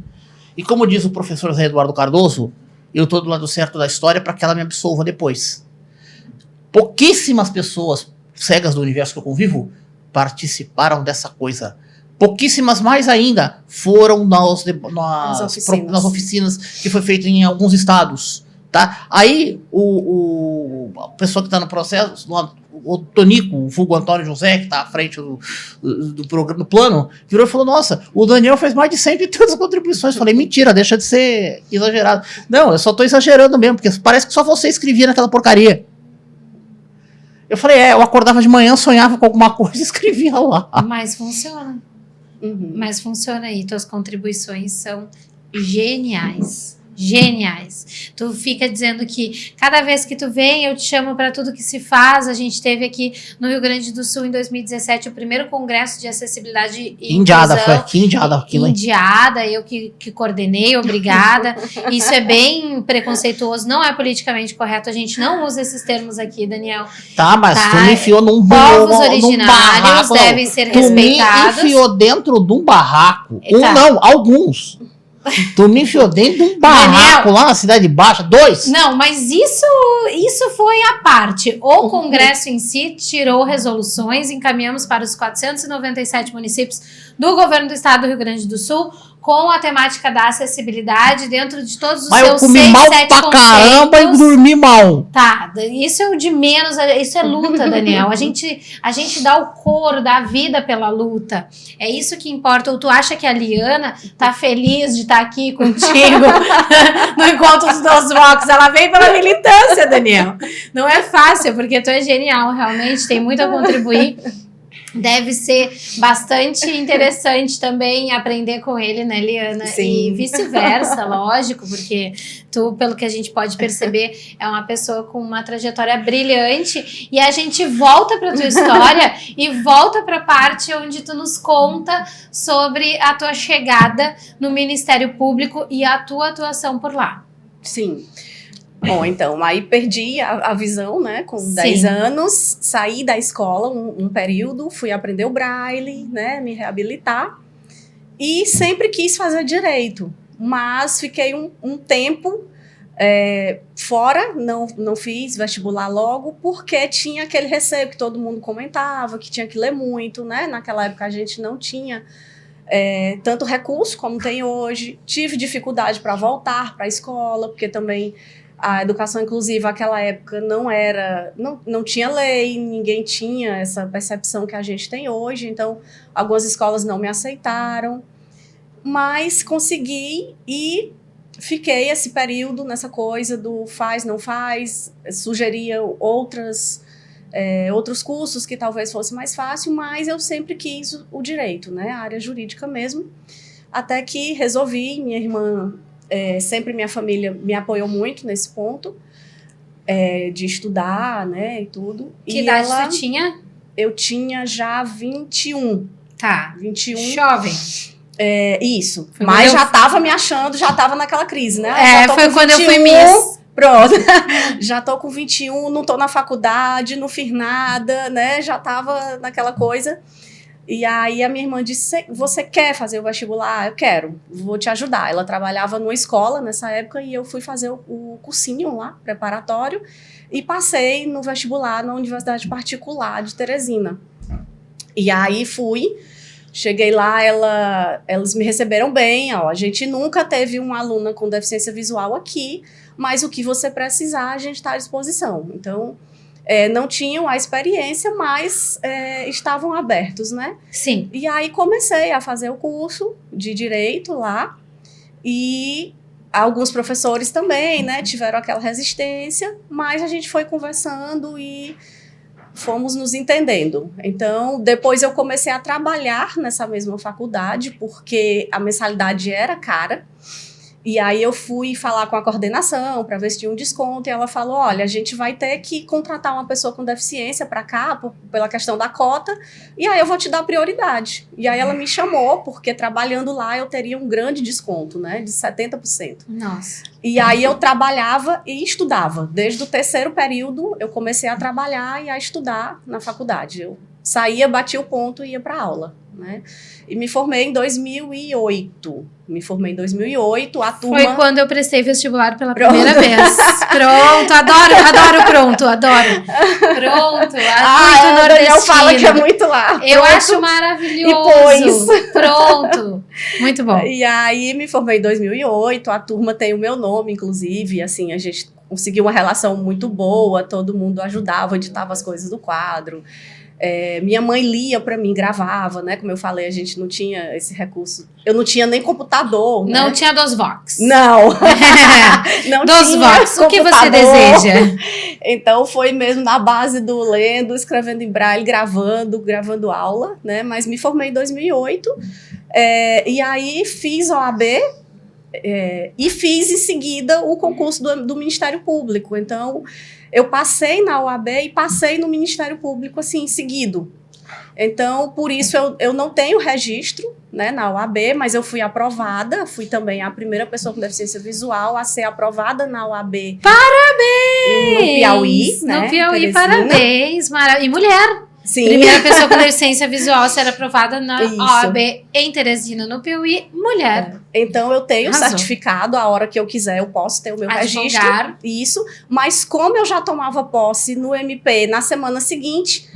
E como diz o professor Zé Eduardo Cardoso, eu estou do lado certo da história para que ela me absolva depois. Pouquíssimas pessoas cegas do universo que eu convivo participaram dessa coisa. Pouquíssimas mais ainda foram nas oficinas que foi feito em alguns estados. Tá? Aí a pessoa que está no processo, o Tonico, o vulgo Antônio José, que está à frente do programa, do plano, virou e falou: nossa, o Daniel fez mais de 130 contribuições. Falei: mentira, deixa de ser exagerado. Não, eu só estou exagerando mesmo, porque parece que só você escrevia naquela porcaria. Eu falei: eu acordava de manhã, sonhava com alguma coisa e escrevia lá. Mas funciona. Mas funciona aí. Tuas contribuições são geniais. Geniais. Tu fica dizendo que cada vez que tu vem, eu te chamo para tudo que se faz. A gente teve aqui no Rio Grande do Sul, em 2017, o primeiro congresso de acessibilidade e Indiada, foi aqui, Indiada. Indiada, eu que coordenei, obrigada. Isso é bem preconceituoso, não é politicamente correto. A gente não usa esses termos aqui, Daniel. Tá, mas tu me enfiou num povos originários devem ser respeitados. Tu me enfiou dentro de um barraco. Não, alguns. Tu me enfiou dentro de um barraco, Daniel, lá na Cidade Baixa, 2. Não, mas isso foi a parte. O Congresso em si tirou resoluções, encaminhamos para os 497 municípios do governo do estado do Rio Grande do Sul, com a temática da acessibilidade dentro de todos os seus 6, 7 conceitos. Mas eu comi mal pra caramba e dormi mal. Tá, isso é o de menos, isso é luta, Daniel. A gente dá o couro, dá a vida pela luta. É isso que importa. Ou tu acha que a Liana tá feliz de estar aqui contigo no Encontro dos Vox? Ela veio pela militância, Daniel. Não é fácil, porque tu é genial, realmente, tem muito a contribuir. Deve ser bastante interessante também aprender com ele, né, Liana? Sim. E vice-versa, lógico, porque tu, pelo que a gente pode perceber, é uma pessoa com uma trajetória brilhante. E a gente volta para tua história e volta para a parte onde tu nos conta sobre a tua chegada no Ministério Público e a tua atuação por lá. Sim. Bom, então, aí perdi a visão, né, com 10 anos, saí da escola um período, fui aprender o braille, né, me reabilitar, e sempre quis fazer direito, mas fiquei um tempo fora, não fiz vestibular logo, porque tinha aquele receio que todo mundo comentava, que tinha que ler muito, né, naquela época a gente não tinha tanto recurso como tem hoje, tive dificuldade para voltar para a escola, porque também a educação inclusiva naquela época não tinha lei, ninguém tinha essa percepção que a gente tem hoje, então algumas escolas não me aceitaram, mas consegui e fiquei esse período nessa coisa do faz, não faz, sugeria outros cursos que talvez fosse mais fácil, mas eu sempre quis o direito, né, a área jurídica mesmo, até que resolvi, minha irmã sempre minha família me apoiou muito nesse ponto, de estudar, né, e tudo. Que idade você tinha? Eu tinha já 21. Tá. 21. Jovem. Isso. Foi Mas já tava me achando, já tava naquela crise, né? Foi quando eu fui Miss. Pronto. Já tô com 21, não tô na faculdade, não fiz nada, né? Já tava naquela coisa. E aí a minha irmã disse, você quer fazer o vestibular? Eu quero, vou te ajudar. Ela trabalhava numa escola nessa época e eu fui fazer o cursinho lá, preparatório, e passei no vestibular na Universidade Particular de Teresina. E aí cheguei lá, elas me receberam bem, a gente nunca teve uma aluna com deficiência visual aqui, mas o que você precisar, a gente está à disposição. Então, não tinham a experiência, mas estavam abertos, né? Sim. E aí comecei a fazer o curso de Direito lá, e alguns professores também, né, tiveram aquela resistência, mas a gente foi conversando e fomos nos entendendo. Então, depois eu comecei a trabalhar nessa mesma faculdade, porque a mensalidade era cara. E aí eu fui falar com a coordenação para ver se tinha um desconto, e ela falou, olha, a gente vai ter que contratar uma pessoa com deficiência para cá, pela questão da cota, e aí eu vou te dar prioridade. E aí ela me chamou, porque trabalhando lá eu teria um grande desconto, né, de 70%. Nossa. E aí eu trabalhava e estudava. Desde o terceiro período eu comecei a trabalhar e a estudar na faculdade. Eu saía, batia o ponto e ia para aula, né? E me formei em 2008. A turma... Foi quando eu prestei vestibular pela primeira vez. Pronto, adoro pronto. Pronto, muito nordestino. Daniel fala que é muito lá. Eu acho maravilhoso. E pronto, muito bom. E aí me formei em 2008, a turma tem o meu nome, inclusive, assim, a gente conseguiu uma relação muito boa, todo mundo ajudava, editava as coisas do quadro. Minha mãe lia para mim, gravava, né? Como eu falei, a gente não tinha esse recurso. Eu não tinha nem computador, né? Não tinha DOSVox. Não. Não DOSVox, o que você deseja? Então foi mesmo na base do lendo, escrevendo em braille, gravando aula, né? Mas me formei em 2008 e aí fiz OAB e fiz em seguida o concurso do Ministério Público. Então eu passei na OAB e passei no Ministério Público, assim, seguido. Então, por isso, eu não tenho registro, né, na OAB, mas eu fui aprovada, fui também a primeira pessoa com deficiência visual a ser aprovada na OAB. Parabéns! No Piauí, né? No Piauí, Teresina. Parabéns! E mulher! Sim. Primeira pessoa com deficiência visual a ser aprovada na Isso. OAB em Teresina, no Piauí, mulher. Então, eu tenho Arrasou. Certificado, a hora que eu quiser eu posso ter o meu registro. Isso, mas como eu já tomava posse no MP na semana seguinte,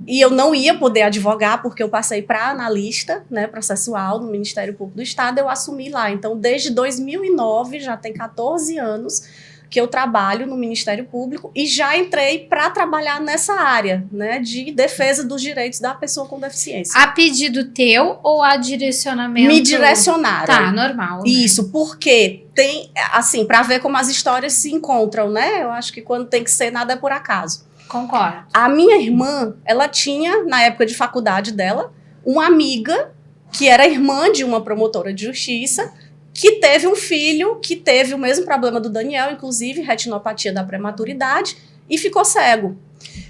e eu não ia poder advogar, porque eu passei para analista, né, processual no Ministério Público do Estado, eu assumi lá. Então, desde 2009, já tem 14 anos que eu trabalho no Ministério Público e já entrei para trabalhar nessa área, né, de defesa dos direitos da pessoa com deficiência. A pedido teu ou a direcionamento? Me direcionaram. Tá, normal. Né? Isso, porque tem, assim, para ver como as histórias se encontram, né? Eu acho que quando tem que ser, nada é por acaso. Concordo. A minha irmã, ela tinha, na época de faculdade dela, uma amiga que era irmã de uma promotora de justiça, que teve um filho que teve o mesmo problema do Daniel, inclusive retinopatia da prematuridade, e ficou cego.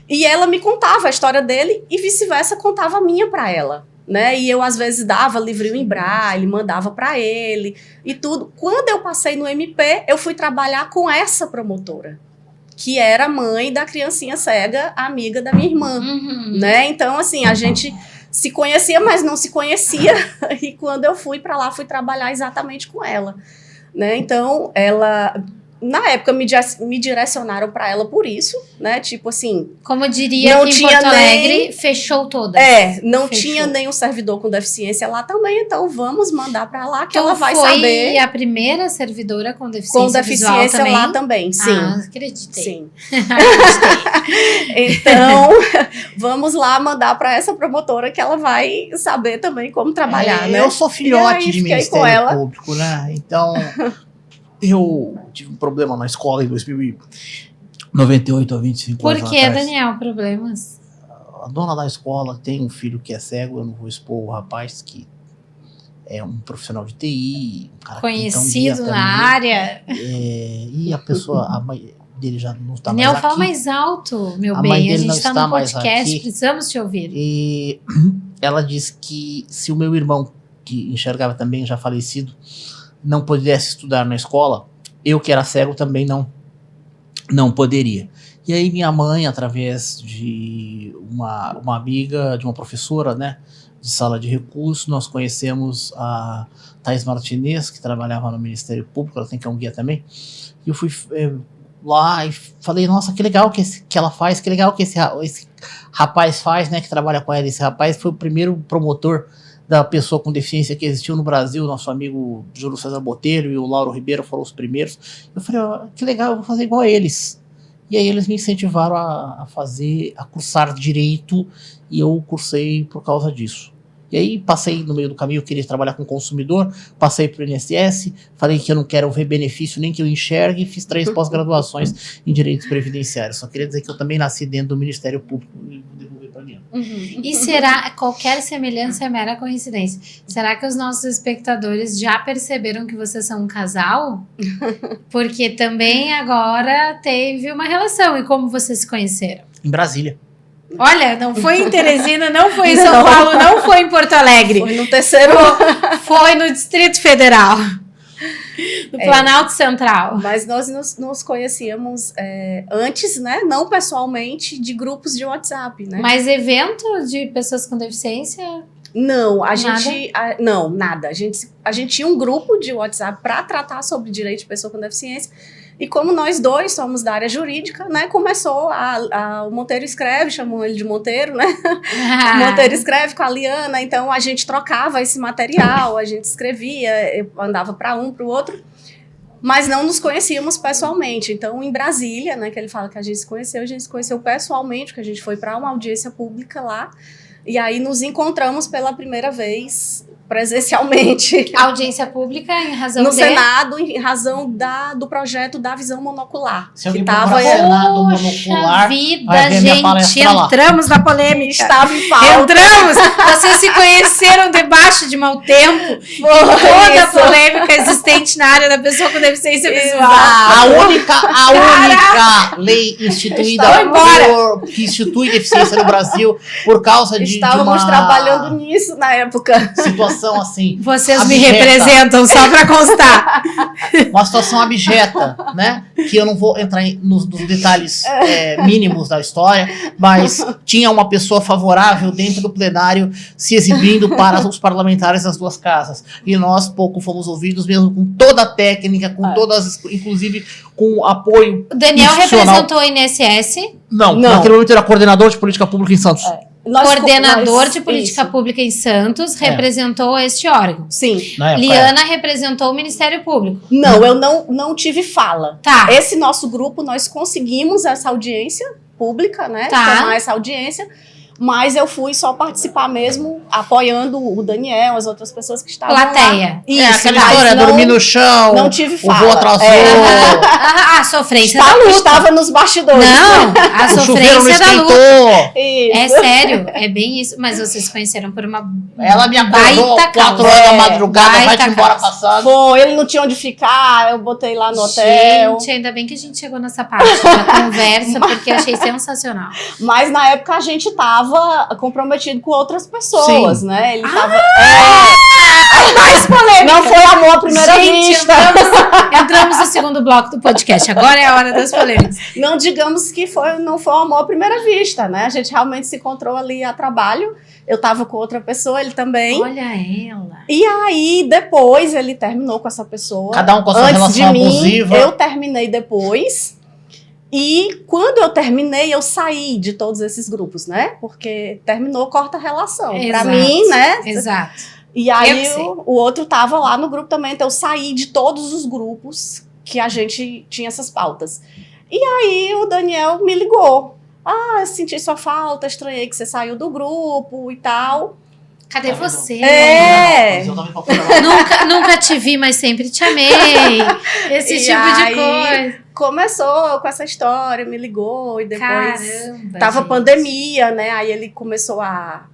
E ela me contava a história dele e vice-versa contava a minha para ela, né? E eu às vezes dava livrinho em braille, mandava para ele e tudo. Quando eu passei no MP, eu fui trabalhar com essa promotora, que era mãe da criancinha cega, amiga da minha irmã, né? Então, assim, a gente se conhecia, mas não se conhecia. E quando eu fui para lá, fui trabalhar exatamente com ela, né? Então, ela... Na época, me direcionaram para ela por isso, né? Tipo assim... Como diria aqui em Porto Alegre, fechou todas. Não fechou. Tinha nenhum servidor com deficiência lá também, então vamos mandar para lá que ela vai saber. Foi a primeira servidora com deficiência visual também? Lá também, sim. Ah, acreditei. Sim. Então, vamos lá mandar para essa promotora que ela vai saber também como trabalhar, né? Eu sou filhote de Ministério Público, né? Então... Eu tive um problema na escola em 2098 a 25 anos atrás. Por que, Daniel, problemas? A dona da escola tem um filho que é cego, eu não vou expor o rapaz que é um profissional de TI, um cara conhecido na área. E a pessoa, a mãe dele já não está mais Daniel, aqui. fala mais alto, meu A mãe bem. A dele não gente está está no mais podcast, aqui. precisamos te ouvir. E ela disse que se o meu irmão, que enxergava também, já falecido, não pudesse estudar na escola, eu que era cego também não poderia. E aí minha mãe, através de uma amiga, de uma professora, né, de sala de recursos, nós conhecemos a Thais Martinez, que trabalhava no Ministério Público, ela tem que é um guia também, e eu fui lá e falei, nossa, que legal que ela faz, que legal que esse rapaz faz, né, que trabalha com ela. Esse rapaz foi o primeiro promotor da pessoa com deficiência que existiu no Brasil, nosso amigo Júlio César Botelho e o Lauro Ribeiro foram os primeiros. Eu falei, que legal, eu vou fazer igual a eles. E aí eles me incentivaram a cursar Direito, e eu cursei por causa disso. E aí passei no meio do caminho, eu queria trabalhar com consumidor, passei para o INSS, falei que eu não quero ver benefício nem que eu enxergue, e fiz 3 pós-graduações em Direitos Previdenciários. Só queria dizer que eu também nasci dentro do Ministério Público e vou devolver para mim. E será, qualquer semelhança é mera coincidência? Será que os nossos espectadores já perceberam que vocês são um casal? Porque também agora teve uma relação. E como vocês se conheceram? Em Brasília. Olha, não foi em Teresina, não foi em São Paulo, não foi em Porto Alegre. Foi no terceiro. Foi no Distrito Federal. No Planalto Central. Mas nós nos conhecíamos antes, né? Não pessoalmente, de grupos de WhatsApp, né? Mas evento de pessoas com deficiência? Não, Nada? não, nada. A gente tinha um grupo de WhatsApp para tratar sobre direito de pessoa com deficiência. E como nós dois somos da área jurídica, né? Começou o Monteiro Escreve, chamam ele de Monteiro, né? O Monteiro Escreve com a Liana. Então a gente trocava esse material, a gente escrevia, eu andava para um, para o outro. Mas não nos conhecíamos pessoalmente. Então, em Brasília, né? Que ele fala que a gente se conheceu pessoalmente, porque a gente foi para uma audiência pública lá. E aí nos encontramos pela primeira vez presencialmente. Audiência pública em razão no Senado, em razão do projeto da visão monocular. Se alguém tava procurar Senado monocular, vida, vai ver minha palestra lá. entramos na polêmica. Estava em pauta. Entramos! Vocês se conheceram debaixo de mau tempo. Toda a polêmica existente na área da pessoa com deficiência visual. A única lei instituída que institui deficiência no Brasil por causa de Estávamos trabalhando nisso na época. Situação assim. Vocês abjeta. me representam, só pra constar. Uma situação abjeta, né? Que eu não vou entrar nos detalhes mínimos da história, mas tinha uma pessoa favorável dentro do plenário se exibindo para os parlamentares das duas casas. E nós pouco fomos ouvidos, mesmo com toda a técnica, com todas, inclusive com apoio. O Daniel representou o INSS. Não, naquele momento era coordenador de política pública em Santos. Coordenador de política pública em Santos, representou este órgão. Sim. Liana representou o Ministério Público. Não, eu não tive fala. Tá. Esse nosso grupo, nós conseguimos essa audiência pública, né? Tá. Tomar essa audiência. Mas eu fui só participar mesmo, apoiando o Daniel, as outras pessoas que estavam Plateia. lá. Isso, aquela história, dormir no chão, não tive fala. O voo atrasou. A sofrência da luta. Estava nos bastidores. Não, a sofrência da luta. Isso. É sério, é bem isso. Mas vocês conheceram por uma Ela me acordou baita 4 horas da madrugada, vai-te embora causa. passado. Foi, ele não tinha onde ficar, eu botei lá no hotel. Gente, ainda bem que a gente chegou nessa parte da conversa, porque eu achei sensacional. Mas na época a gente tava comprometido com outras pessoas, Sim. né? Ele tava. Mais polêmica. Não foi amor à primeira vista. Entramos no segundo bloco do podcast. Agora é a hora das polêmicas. Não digamos que não foi amor à primeira vista, né? A gente realmente se encontrou ali a trabalho. Eu tava com outra pessoa, ele também. Olha ela. E aí, depois, ele terminou com essa pessoa. Cada um com a sua Antes de relação mim, abusiva. eu terminei depois. E quando eu terminei, eu saí de todos esses grupos, né? Porque terminou, corta a relação. Pra Exato. mim, né? Exato. E aí o outro tava lá no grupo também, então eu saí de todos os grupos que a gente tinha essas pautas. E aí o Daniel me ligou. Eu senti sua falta, estranhei que você saiu do grupo e tal. Cadê você? Nunca te vi, mas sempre te amei. Esse tipo de coisa. Começou com essa história, me ligou e depois Caramba, tava gente. pandemia, né? Aí ele começou a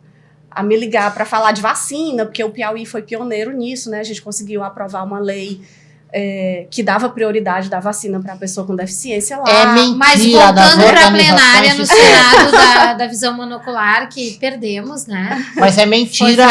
a me ligar para falar de vacina, porque o Piauí foi pioneiro nisso, né? A gente conseguiu aprovar uma lei que dava prioridade da vacina para a pessoa com deficiência lá. É mentira. Mas voltando para a plenária no Senado da visão monocular, que perdemos, né? Mas é mentira,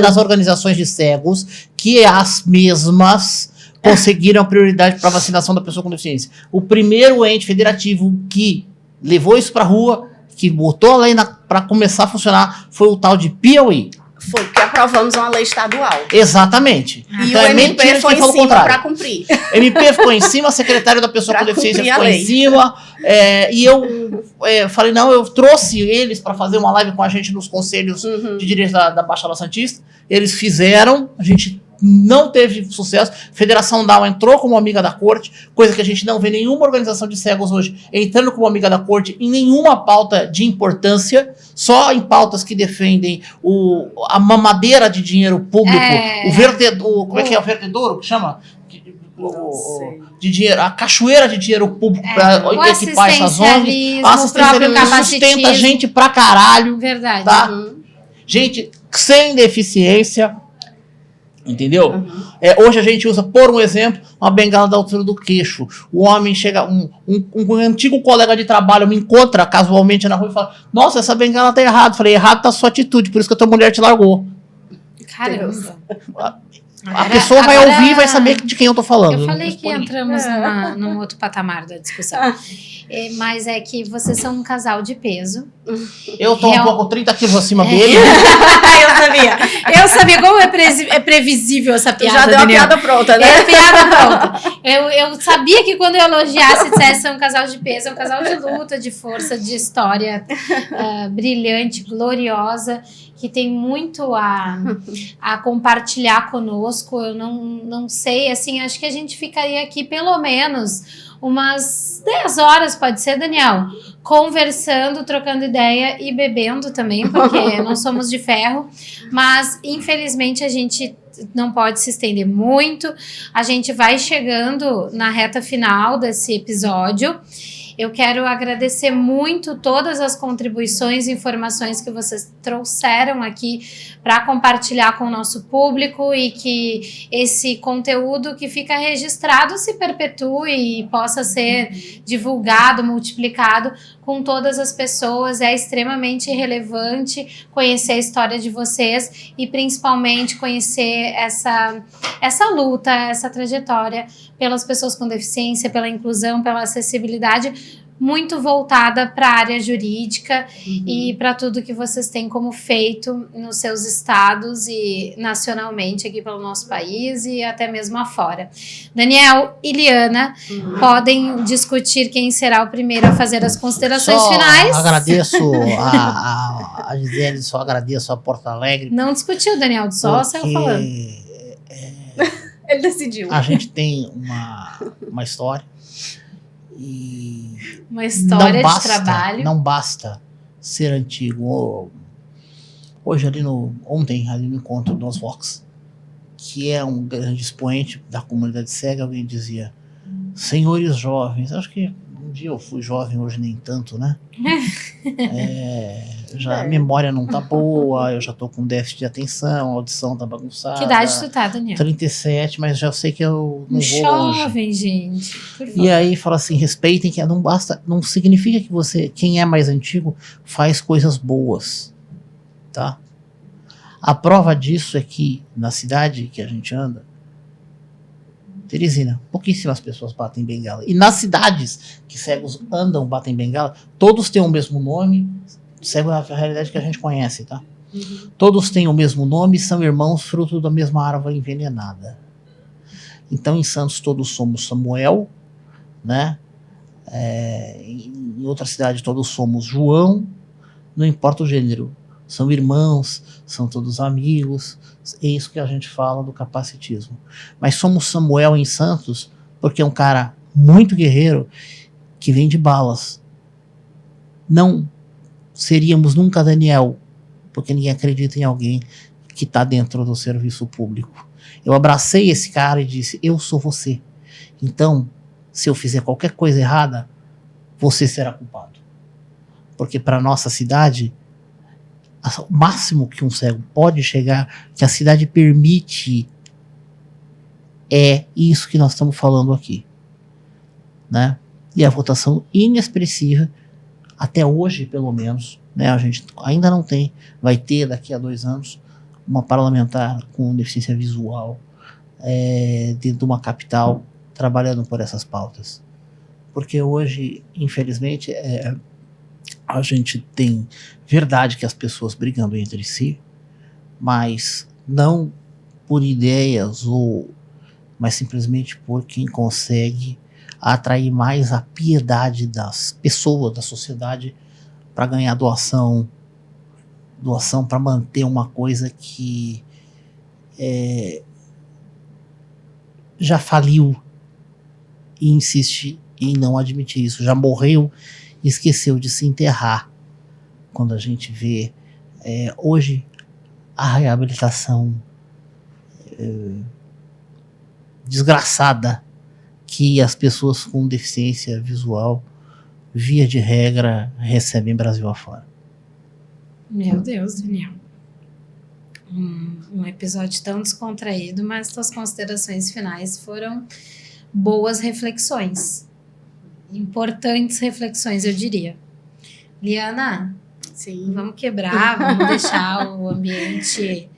das organizações de cegos que as mesmas conseguiram prioridade para vacinação da pessoa com deficiência. O primeiro ente federativo que levou isso para a rua, que botou a lei para começar a funcionar, foi o tal de Piauí. Foi, porque aprovamos uma lei estadual. Exatamente. E então o MP foi em cima para cumprir. O MP ficou em cima, a secretária da pessoa com deficiência ficou em cima. E eu falei, não, eu trouxe eles para fazer uma live com a gente nos conselhos de direitos da Baixada Santista. Eles fizeram, a gente não teve sucesso. Federação Down entrou como amiga da corte, coisa que a gente não vê nenhuma organização de cegos hoje entrando como amiga da corte em nenhuma pauta de importância, só em pautas que defendem a mamadeira de dinheiro público, o vertedor, como é que é o vertedouro que chama? De dinheiro, a cachoeira de dinheiro público para equipar essas ONGs, o assistencialismo sustenta gente pra caralho. Verdade. Tá? Gente sem deficiência. Entendeu? Hoje a gente usa, por um exemplo, uma bengala da altura do queixo. O homem chega, um antigo colega de trabalho me encontra casualmente na rua e fala: nossa, essa bengala tá errada. Falei: errado tá a sua atitude, por isso que a tua mulher te largou. Caramba. A pessoa vai ouvir e vai saber de quem eu tô falando. Eu falei que entramos num outro patamar da discussão. Mas é que vocês são um casal de peso. Eu tô um pouco 30 quilos acima dele. Eu sabia como é previsível essa piada. Já deu a piada pronta, né? Piada pronta. Eu sabia que quando eu elogiasse, dissesse um casal de peso, é um casal de luta, de força, de história brilhante, gloriosa, que tem muito a compartilhar conosco. Eu não sei, assim, acho que a gente ficaria aqui pelo menos umas 10 horas, pode ser, Daniel? Conversando, trocando ideia e bebendo também, porque não somos de ferro. Mas, infelizmente, a gente não pode se estender muito. A gente vai chegando na reta final desse episódio. Eu quero agradecer muito todas as contribuições e informações que vocês trouxeram aqui para compartilhar com o nosso público, e que esse conteúdo que fica registrado se perpetue e possa ser divulgado, multiplicado com todas as pessoas. É extremamente relevante conhecer a história de vocês e principalmente conhecer essa luta, essa trajetória pelas pessoas com deficiência, pela inclusão, pela acessibilidade, muito voltada para a área jurídica e para tudo que vocês têm como feito nos seus estados e nacionalmente aqui pelo nosso país e até mesmo afora. Daniel e Liana podem discutir quem será o primeiro a fazer as considerações finais. Agradeço a Gisele, só agradeço a Porto Alegre. Não discutiu, Daniel, só saiu falando. Ele decidiu. A gente tem uma história. E uma história de trabalho. Não basta ser antigo. Hoje ontem ali no encontro do Osvox, que é um grande expoente da comunidade cega, alguém dizia: senhores jovens, acho que um dia eu fui jovem, hoje nem tanto, né? A memória não tá boa, eu já tô com déficit de atenção, a audição tá bagunçada. Que idade tu tá, Daniel? 37, mas já sei que eu não vou longe. Jovem, gente. E aí fala assim: respeitem, que não basta, não significa que quem é mais antigo, faz coisas boas, tá? A prova disso é que na cidade que a gente anda, Teresina, pouquíssimas pessoas batem bengala. E nas cidades que cegos andam, batem bengala, todos têm o mesmo nome. Cego é a realidade que a gente conhece, tá? Todos têm o mesmo nome, são irmãos, fruto da mesma árvore envenenada. Então, em Santos, todos somos Samuel, né? Em outra cidade, todos somos João, não importa o gênero. São irmãos, são todos amigos. É isso que a gente fala do capacitismo. Mas somos Samuel em Santos porque é um cara muito guerreiro que vende balas. Não seríamos nunca Daniel, porque ninguém acredita em alguém que está dentro do serviço público. Eu abracei esse cara e disse: eu sou você. Então, se eu fizer qualquer coisa errada, você será culpado. Porque para nossa cidade, o máximo que um cego pode chegar, que a cidade permite, é isso que nós estamos falando aqui, né? E a votação inexpressiva, até hoje pelo menos, né? A gente ainda não tem, vai ter daqui a 2 anos, uma parlamentar com deficiência visual dentro de uma capital trabalhando por essas pautas. Porque hoje, infelizmente, a gente tem verdade que as pessoas brigando entre si, mas não por ideias, mas simplesmente por quem consegue atrair mais a piedade das pessoas, da sociedade, para ganhar doação para manter uma coisa que já faliu e insiste em não admitir isso, já morreu e esqueceu de se enterrar. Quando a gente vê hoje a reabilitação desgraçada que as pessoas com deficiência visual, via de regra, recebem Brasil afora. Meu Deus, Daniel. Um episódio tão descontraído, mas suas considerações finais foram boas reflexões. Importantes reflexões, eu diria. Liana, Sim. Vamos quebrar, vamos deixar o ambiente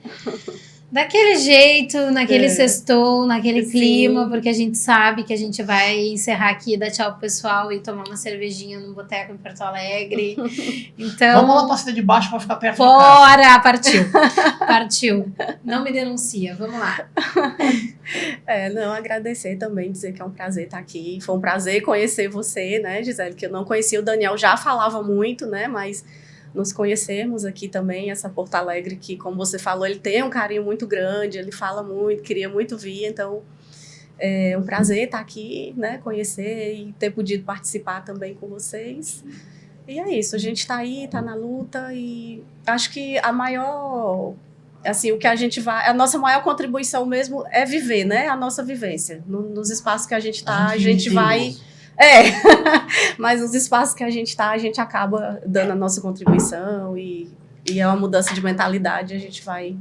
daquele jeito, naquele sextou, naquele clima, porque a gente sabe que a gente vai encerrar aqui, dar tchau pro pessoal e tomar uma cervejinha num boteco em Porto Alegre. Então, vamos lá pra cidade de baixo pra ficar perto de casa. Partiu. Não me denuncia, vamos lá. Não, agradecer também, dizer que é um prazer estar aqui. Foi um prazer conhecer você, né, Gisele, que eu não conhecia. O Daniel já falava muito, né, mas nos conhecermos aqui também, essa Porto Alegre que, como você falou, ele tem um carinho muito grande, ele fala muito, queria muito vir, então é um prazer estar aqui, né, conhecer e ter podido participar também com vocês. E é isso, a gente está aí, está na luta e acho que a maior, assim, o que a gente vai, a nossa maior contribuição mesmo é viver, né, a nossa vivência. Nos espaços que a gente está, a gente vai... mas nos espaços que a gente está, a gente acaba dando a nossa contribuição e é uma mudança de mentalidade, a gente vai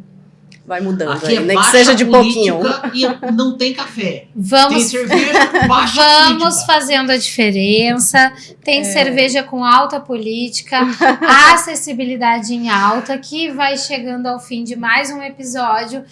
mudando, aqui nem que seja de pouquinho. E não tem café. Vamos, tem cerveja, baixa vamos política. Fazendo a diferença. Tem cerveja com alta política, a acessibilidade em alta, que vai chegando ao fim de mais um episódio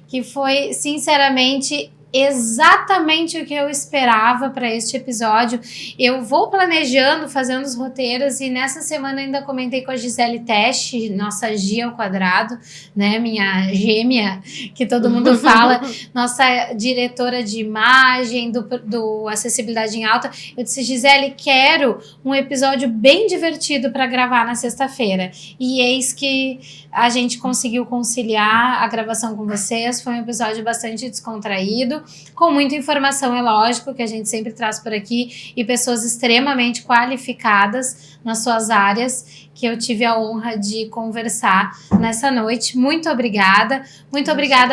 que foi, sinceramente, exatamente o que eu esperava para este episódio. Eu vou planejando, fazendo os roteiros, e nessa semana ainda comentei com a Gisele Teste, nossa Gia ao quadrado, né, minha gêmea, que todo mundo fala, nossa diretora de imagem do Acessibilidade em Alta. Eu disse, Gisele, quero um episódio bem divertido para gravar na sexta-feira, e eis que a gente conseguiu conciliar a gravação com vocês. Foi um episódio bastante descontraído, com muita informação, é lógico, que a gente sempre traz por aqui, e pessoas extremamente qualificadas nas suas áreas, que eu tive a honra de conversar nessa noite. Muito obrigada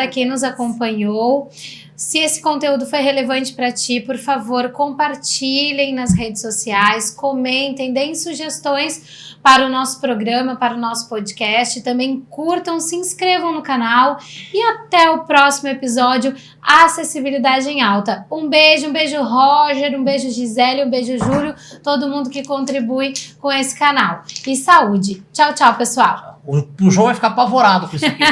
a quem nos acompanhou. Se esse conteúdo foi relevante para ti, por favor, compartilhem nas redes sociais, comentem, deem sugestões para o nosso programa, para o nosso podcast. Também curtam, se inscrevam no canal e até o próximo episódio, Acessibilidade em Alta. Um beijo Roger, um beijo Gisele, um beijo Júlio, todo mundo que contribui com esse canal. E saúde. Tchau, pessoal. O João vai ficar apavorado com isso aqui.